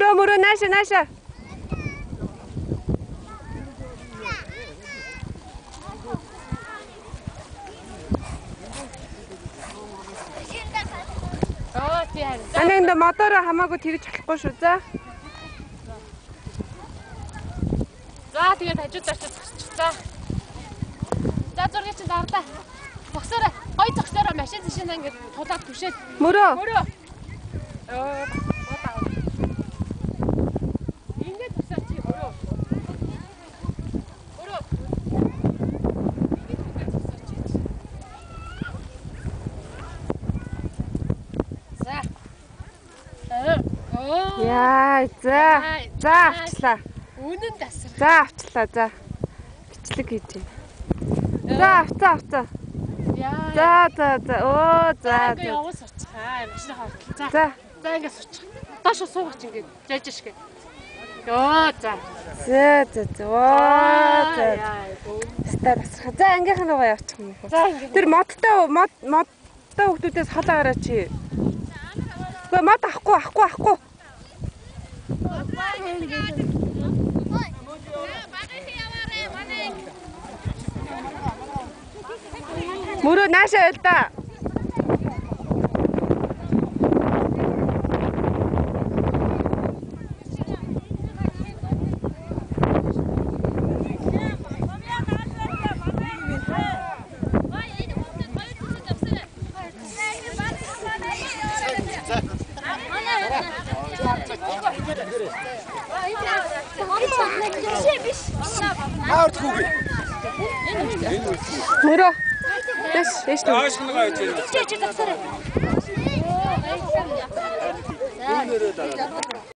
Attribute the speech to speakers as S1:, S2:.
S1: 물어 나샤. 아니 근데 모터를 하마고 뒤로 찾고 싶자.
S2: За тэгээд хажуудаар ч зогсчихлаа. За зургийг чи давтаа. Зогсоорой. Гой зогсоорой. Машин зашинаа ингээд тулаад түшээл.
S1: 물어.
S2: Ингээд зогсоо чи мөрөө. За.
S1: Яа, за авчлаа.
S2: Үнэн тасар.
S1: За авчлаа, за. Бичлэг хийж байна. За авцаа.
S2: Яа.
S1: За. Оо, за.
S2: Ингээ явуус оцгаа. Машин хавтал.
S1: За.
S2: За ингээ суучих. Доош суугач ингээ. Жаж шиг. Йоо, за.
S1: За. Оо, за. Стар. За ангийнхан руугаа явчих юм.
S2: За ингээ.
S1: Тэр модтой хүмүүсээс халаагараа чи. Гүй мод авахгүй. Мөрөө наашаа ойл да. Мөрөө. Дэш.
S3: Аашнгаа яж.
S2: Чи зогсоорой.